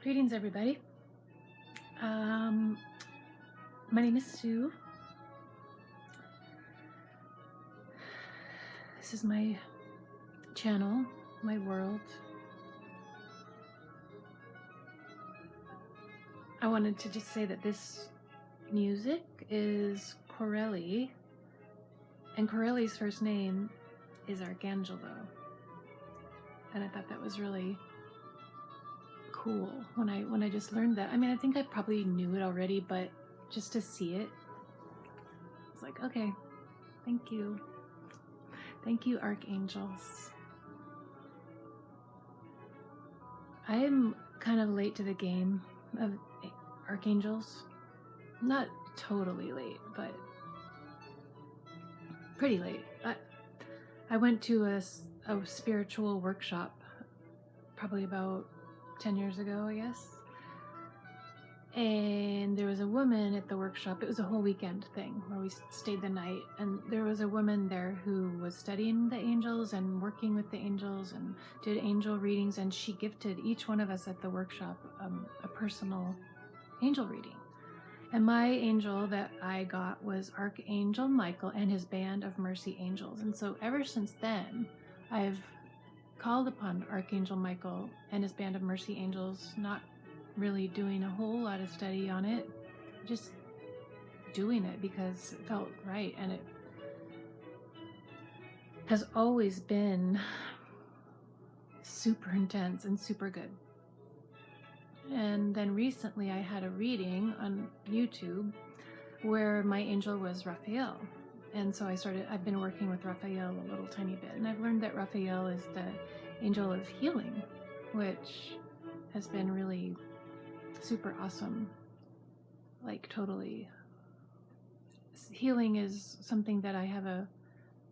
Greetings, everybody. My name is Sue. This is my channel, my world. I wanted to just say that this music is Corelli, and Corelli's first name is Arcangelo. And I thought that was really cool when I just learned that. I mean, I think I probably knew it already, but just to see it, it's like, okay, thank you. Thank you, archangels. I'm kind of late to the game of archangels. Not totally late, but pretty late. I went to a spiritual workshop probably about 10 years ago, I guess. And there was a woman at the workshop. It was a whole weekend thing where we stayed the night. And there was a woman there who was studying the angels and working with the angels and did angel readings. And she gifted each one of us at the workshop a personal angel reading. And my angel that I got was Archangel Michael and his band of mercy angels. And so ever since then, I've called upon Archangel Michael and his band of mercy angels, not really doing a whole lot of study on it, just doing it because it felt right. And it has always been super intense and super good. And then recently I had a reading on YouTube where my angel was Raphael. And so I've been working with Raphael a little tiny bit, and I've learned that Raphael is the angel of healing, which has been really super awesome. Like, totally. Healing is something that I have a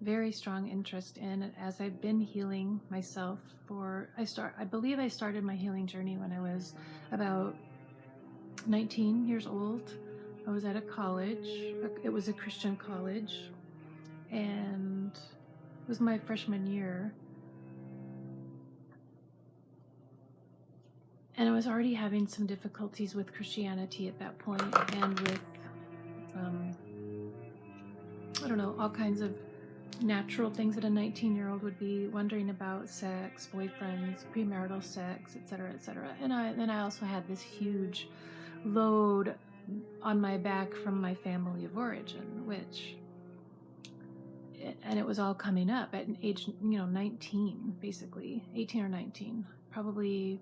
very strong interest in, as I've been healing myself I believe I started my healing journey when I was about 19 years old. I was at a college. It was a Christian college, and it was my freshman year. And I was already having some difficulties with Christianity at that point, and with, I don't know, all kinds of natural things that a 19-year-old would be wondering about: sex, boyfriends, premarital sex, etc., etc. And then I also had this huge load on my back from my family of origin, and it was all coming up at an age, 19, basically 18 or 19. Probably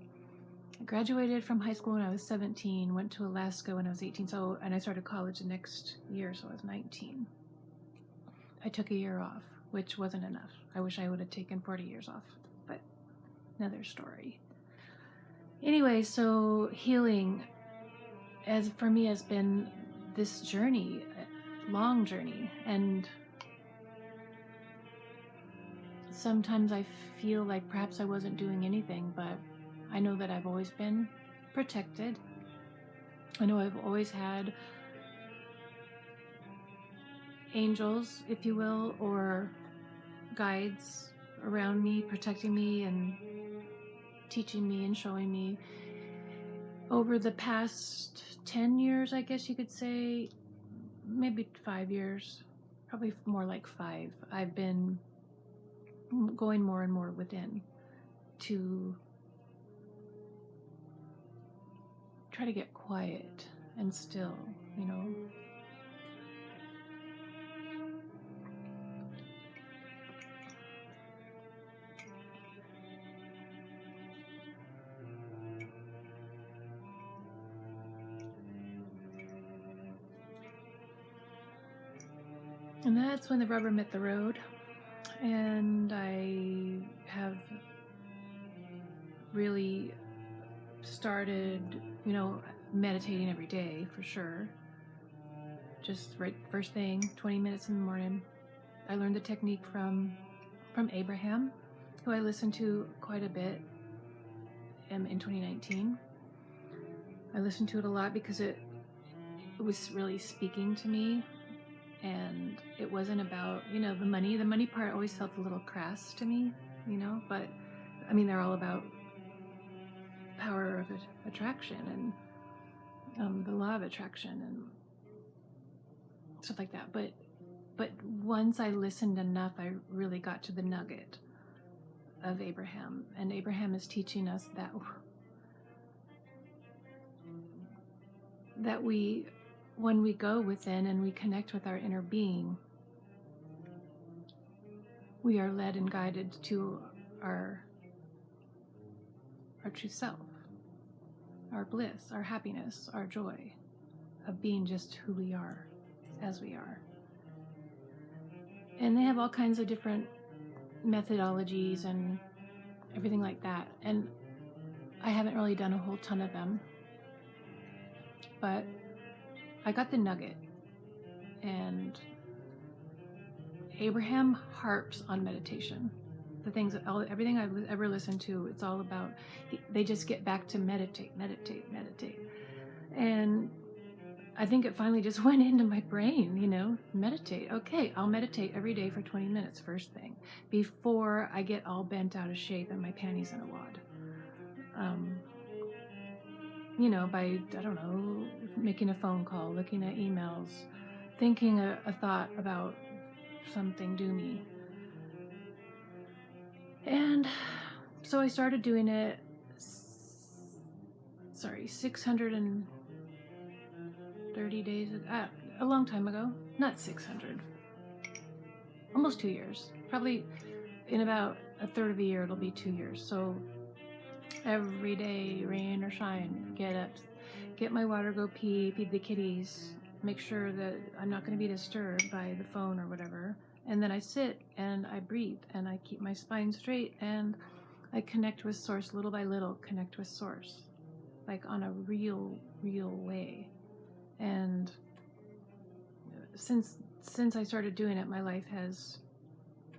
I graduated from high school when I was 17, went to Alaska when I was 18, and I started college the next year, so I was 19. I took a year off, which wasn't enough. I wish I would have taken 40 years off, but another story. Anyway, so healing, for me, has been this journey, a long journey, and sometimes I feel like perhaps I wasn't doing anything, but I know that I've always been protected. I know I've always had angels, if you will, or guides around me, protecting me and teaching me and showing me. Over the past 10 years, I guess you could say, maybe 5 years, probably more like 5, I've been going more and more within to try to get quiet and still, And that's when the rubber met the road, and I have really started, meditating every day, for sure. Just right first thing, 20 minutes in the morning. I learned the technique from Abraham, who I listened to quite a bit in 2019. I listened to it a lot because it was really speaking to me. And it wasn't about, the money. The money part always felt a little crass to me, but I mean, they're all about power of attraction and the law of attraction and stuff like that. But once I listened enough, I really got to the nugget of Abraham. And Abraham is teaching us that when we go within and we connect with our inner being, we are led and guided to our true self, our bliss, our happiness, our joy of being just who we are, as we are. And they have all kinds of different methodologies and everything like that. And I haven't really done a whole ton of them, but I got the nugget. And Abraham harps on meditation. The things, everything I've ever listened to, it's all about, they just get back to meditate, meditate, meditate. And I think it finally just went into my brain, meditate. Okay, I'll meditate every day for 20 minutes first thing, before I get all bent out of shape and my panties in a wad. By, I don't know, making a phone call, looking at emails, thinking a thought about something doomy. And so I started doing it, 630 days, a long time ago, not 600, almost 2 years, probably in about a third of a year, it'll be 2 years. So every day, rain or shine, get up, get my water, go pee, feed the kitties, make sure that I'm not going to be disturbed by the phone or whatever. And then I sit and I breathe and I keep my spine straight and I connect with source little by little, connect with source, like on a real way. And since I started doing it, my life has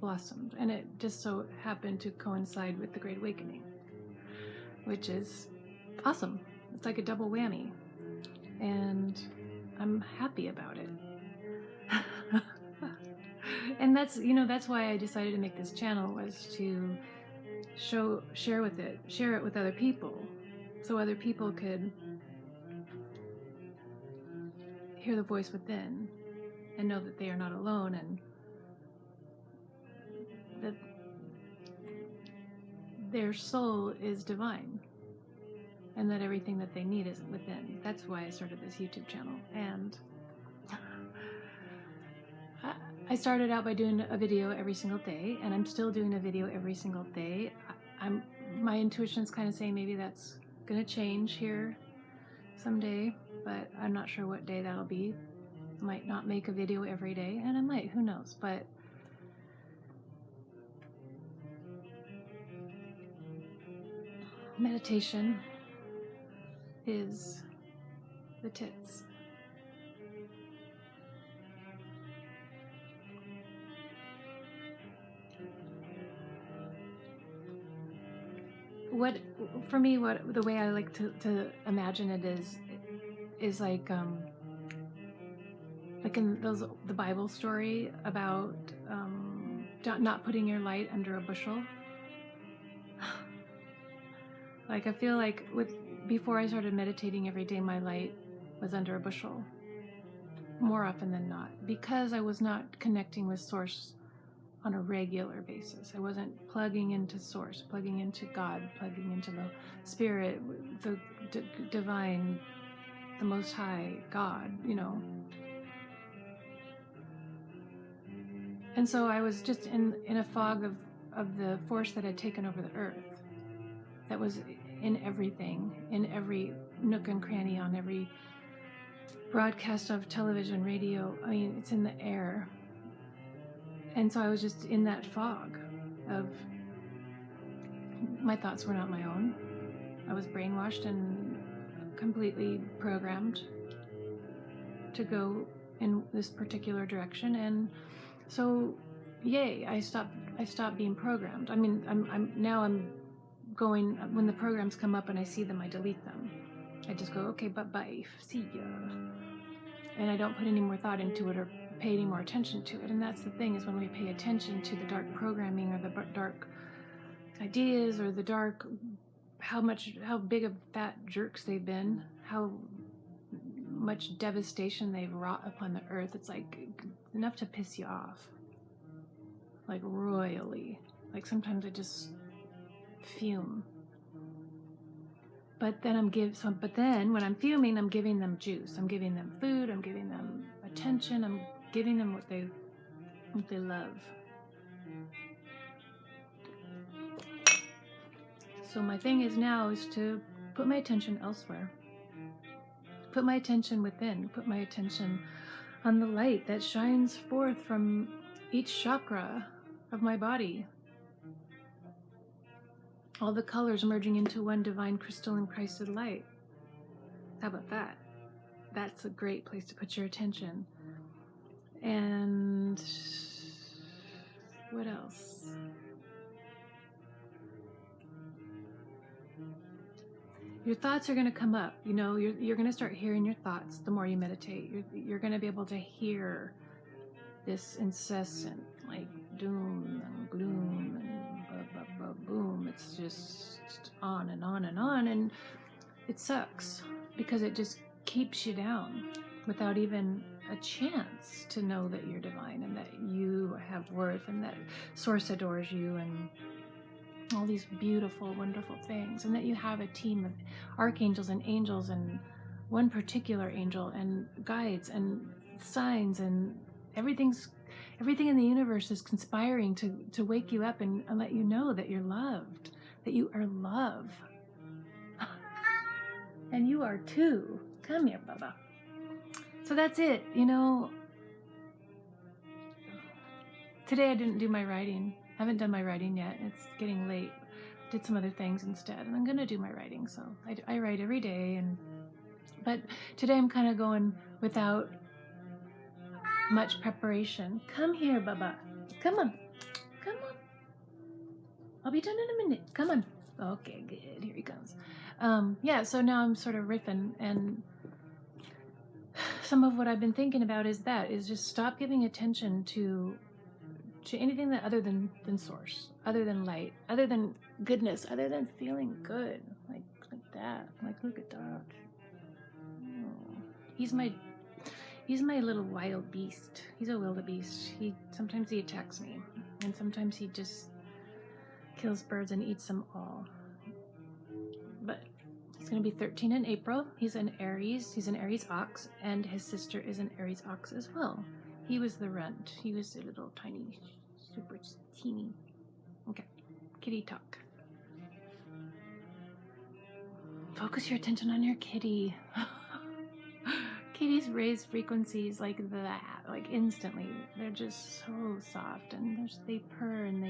blossomed, and it just so happened to coincide with the Great Awakening, which is awesome. It's like a double whammy, and I'm happy about it. And that's why I decided to make this channel, was to share it with other people, so other people could hear the voice within and know that they are not alone, and that their soul is divine, and that everything that they need is within. That's why I started this YouTube channel. And I started out by doing a video every single day, and I'm still doing a video every single day. My intuition's kind of saying maybe that's going to change here someday, but I'm not sure what day that'll be. I might not make a video every day, and I might, who knows, but meditation is the tits. The way I like to imagine it is like in the Bible story about not putting your light under a bushel. Like, I feel like before I started meditating every day, my light was under a bushel more often than not, because I was not connecting with source on a regular basis. I wasn't plugging into source, plugging into God, plugging into the spirit, the divine, the most high God, And so I was just in a fog of the force that had taken over the earth, that was in everything, in every nook and cranny, on every broadcast of television, radio. I mean, it's in the air. And so I was just in that fog of, my thoughts were not my own. I was brainwashed and completely programmed to go in this particular direction. And so, yay, I stopped being programmed. I mean, I'm going, when the programs come up and I see them, I delete them. I just go, okay, bye, see ya. And I don't put any more thought into it or pay any more attention to it. And that's the thing, is when we pay attention to the dark programming or the dark ideas or the dark how big of fat jerks they've been, how much devastation they've wrought upon the earth. It's like enough to piss you off, like royally. Like sometimes I just fume. But then when I'm fuming, I'm giving them juice. I'm giving them food. I'm giving them attention. I'm giving them what they love. So my thing is now is to put my attention elsewhere. Put my attention within. Put my attention on the light that shines forth from each chakra of my body. All the colors merging into one divine crystalline Christed light. How about that? That's a great place to put your attention. And what else? Your thoughts are going to come up. You know, you're going to start hearing your thoughts the more you meditate. You're going to be able to hear this incessant, like, doom and gloom and boom. It's just on and on and on. And it sucks because it just keeps you down without even a chance to know that you're divine and that you have worth and that Source adores you and all these beautiful, wonderful things, and that you have a team of archangels and angels and one particular angel and guides and signs, and everything in the universe is conspiring to wake you up and let you know that you're loved, that you are love. And you are too. Come here, Bubba. So that's it. You know, today I didn't do my writing. I haven't done my writing yet. It's getting late. Did some other things instead, and I'm going to do my writing. So I write every day, but today I'm kind of going without much preparation. Come here, Bubba. Come on. Come on. I'll be done in a minute. Come on. Okay, good. Here he comes. Yeah, so now I'm sort of riffing, and some of what I've been thinking about is just stop giving attention to anything that other than Source, other than light, other than goodness, other than feeling good, like that. Like, look at that. Oh, he's my little wild beast. He's a wildebeest. Sometimes he attacks me, and sometimes he just kills birds and eats them all. But he's going to be 13 in April. He's an Aries. He's an Aries ox, and his sister is an Aries ox as well. He was the runt. He was a little tiny, super teeny. Okay, kitty talk. Focus your attention on your kitty. Kitties raise frequencies like that, like instantly. They're just so soft, and they purr, and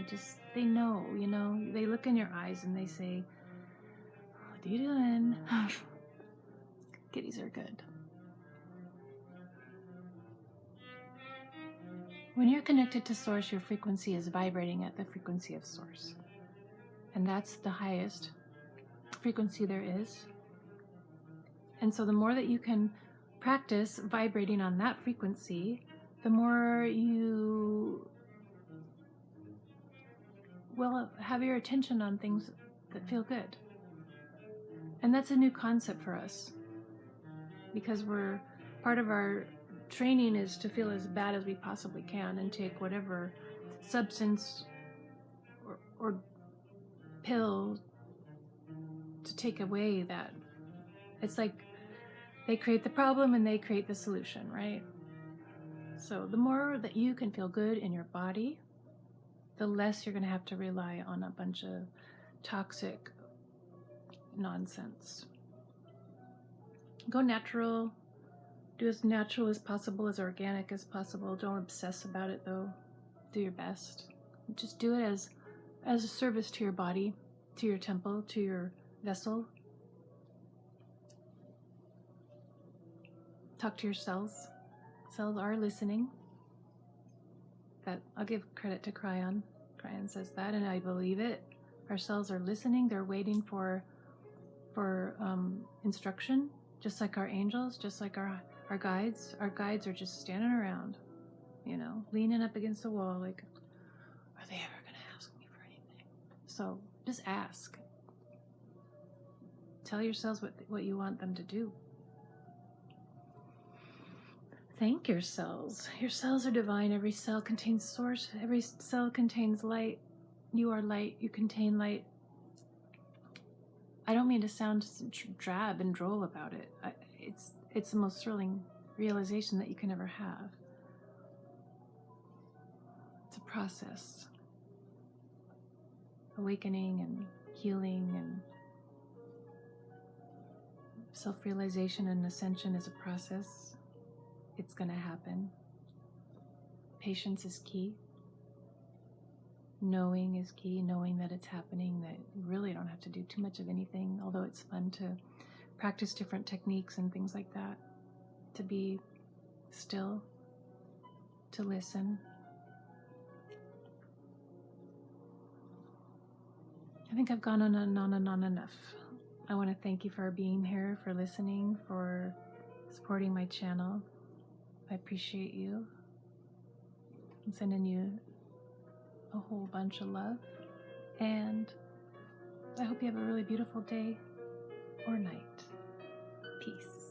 they know, you know. They look in your eyes and they say, "What are you doing?" Kitties are good. When you're connected to Source, your frequency is vibrating at the frequency of Source. And that's the highest frequency there is. And so the more that you can practice vibrating on that frequency, the more you will have your attention on things that feel good. And that's a new concept for us, because part of our training is to feel as bad as we possibly can and take whatever substance or pill to take away that. It's like they create the problem and they create the solution, right? So the more that you can feel good in your body, the less you're going to have to rely on a bunch of toxic nonsense. Go natural. Do as natural as possible, as organic as possible. Don't obsess about it, though. Do your best. Just do it as a service to your body, to your temple, to your vessel. Talk to your cells. Cells are listening. That I'll give credit to Cryon. Cryon says that, and I believe it. Our cells are listening. They're waiting for instruction, just like our angels, just like our guides. Our guides are just standing around, you know, leaning up against the wall, like, are they ever going to ask me for anything? So just ask. Tell your cells what you want them to do. Thank your cells. Your cells are divine. Every cell contains source. Every cell contains light. You are light. You contain light. I don't mean to sound drab and droll about it. It's the most thrilling realization that you can ever have. It's a process. Awakening and healing and self-realization and ascension is a process. It's going to happen. Patience is key. Knowing is key, knowing that it's happening, that you really don't have to do too much of anything, although it's fun to practice different techniques and things like that, to be still, to listen. I think I've gone on and on and on enough. I want to thank you for being here, for listening, for supporting my channel. I appreciate you. I'm sending you a whole bunch of love, and I hope you have a really beautiful day or night. Peace.